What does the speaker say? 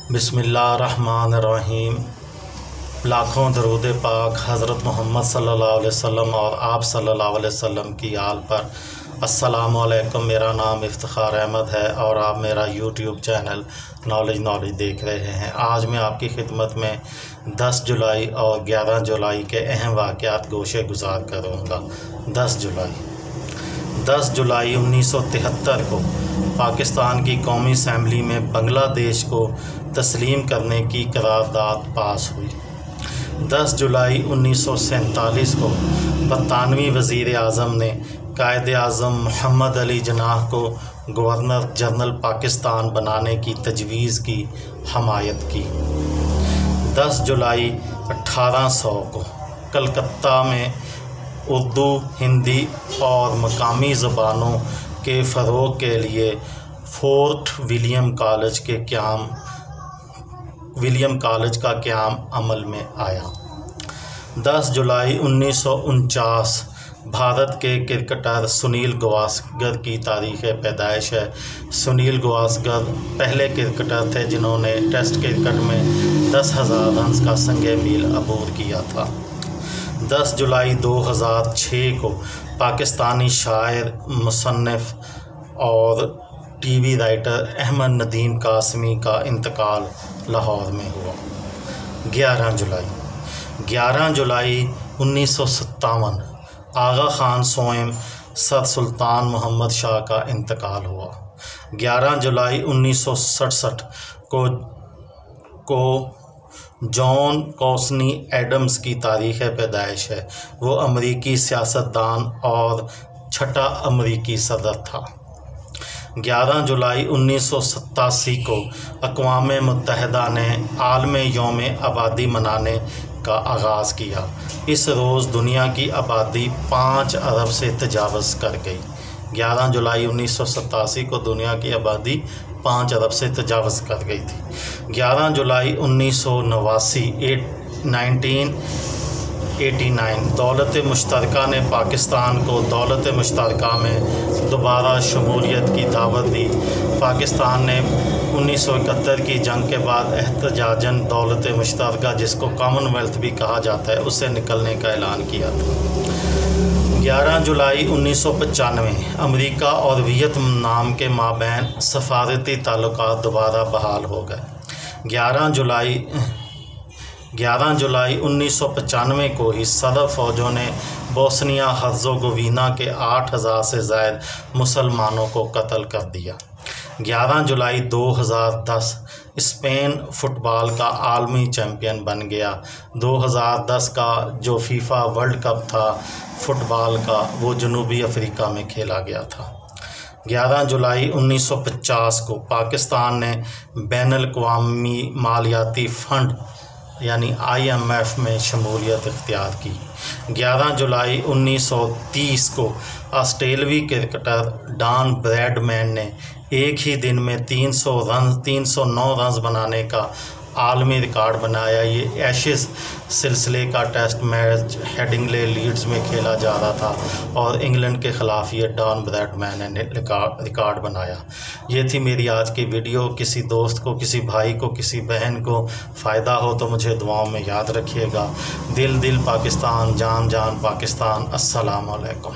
बिस्मिल्लाहिर्रहमानिर्रहीम। लाखों दरूद पाक हज़रत मोहम्मद सल्लल्लाहु अलैहि वसल्लम और आप सल्लल्लाहु अलैहि वसल्लम की आल पर। अस्सलामु अलैकुम। मेरा नाम इफ्तिखार अहमद है और आप मेरा यूट्यूब चैनल नॉलेज देख रहे हैं। आज मैं आपकी खिदमत में 10 जुलाई और 11 जुलाई के अहम वाक़यात गोशे गुजार करूँगा। 10 जुलाई 1973 को पाकिस्तान की कौमी असम्बली में बांग्लादेश को तस्लीम करने की करारदाद पास हुई। 10 जुलाई 1947 को बरतानवी वज़ीर आज़म ने कायदे आज़म मोहम्मद अली जिन्नाह को गवर्नर जनरल पाकिस्तान बनाने की तजवीज़ की हमायत की। 10 जुलाई 1800 को कलकत्ता में उर्दू, हिंदी और मकामी ज़बानों के फ़रोग़ के लिए फोर्ट विलियम कॉलेज का क़याम अमल में आया। 10 जुलाई 1949 भारत के क्रिकेटर सुनील गावस्कर की तारीख़ पैदाइश है। सुनील गावस्कर पहले क्रिकेटर थे जिन्होंने टेस्ट क्रिकेट में 10,000 रन का संगे मील अबूर किया था। 10 जुलाई 2006 को पाकिस्तानी शायर, मुसन्निफ़ और टीवी राइटर अहमद नदीम कासमी का इंतकाल लाहौर में हुआ। 11 जुलाई 1957 आगा खान सोएम सर सुल्तान मोहम्मद शाह का इंतकाल हुआ। 11 जुलाई 1967 को जॉन कौसनी एडम्स की तारीख़ पैदाइश है। वो अमरीकी सियासतदान और छठा अमरीकी सदर था। 11 जुलाई 1987 को अक़वाम मुत्तहिदा ने आलमी यौम आबादी मनाने का आगाज़ किया। इस रोज़ दुनिया की आबादी 5 अरब से तजावज़ कर गई। 11 जुलाई 1987 को दुनिया की आबादी 5 अरब से तजावज़ कर गई थी। 11 जुलाई 1989 दौलत मुश्तरका ने पाकिस्तान को दौलत मुश्तरका में दोबारा शमूलियत की दावत दी। पाकिस्तान ने 1971 की जंग के बाद एहतजाजन दौलत मुश्तरका, जिसको कॉमनवेल्थ भी कहा जाता है, उससे निकलने का ऐलान किया था। 11 जुलाई 1995 अमेरिका और वियतनाम के माबैन सफारती ताल्लुकात दोबारा बहाल हो गए। 11 जुलाई 1995 को ही सदर फ़ौजों ने बोस्निया हर्ज़ोगोविना के 8,000 से ज़ायद मुसलमानों को कत्ल कर दिया। 11 जुलाई 2010 स्पेन फ़ुटबॉल का आलमी चैम्पियन बन गया। 2010 का जो फीफा वर्ल्ड कप था फ़ुटबॉल का, वो जनूबी अफ्रीका में खेला गया था। 11 जुलाई 1950 को पाकिस्तान ने बैनुल-अक़वामी मालियाती फ़ंड यानी IMF में शमूलियत इख्तियार की। 11 जुलाई 1930 को ऑस्ट्रेलवी क्रिकेटर डॉन ब्रैडमैन ने एक ही दिन में 309 रन बनाने का आलमी रिकॉर्ड बनाया। ये एशेज़ सिलसिले का टेस्ट मैच हेडिंगले लीड्स में खेला जा रहा था और इंग्लैंड के ख़िलाफ़ ये डॉन ब्रैडमैन ने रिकॉर्ड बनाया। ये थी मेरी आज की वीडियो। किसी दोस्त को, किसी भाई को, किसी बहन को फ़ायदा हो तो मुझे दुआओं में याद रखिएगा। दिल पाकिस्तान, जान पाकिस्तान। अस्सलामु अलैकुम।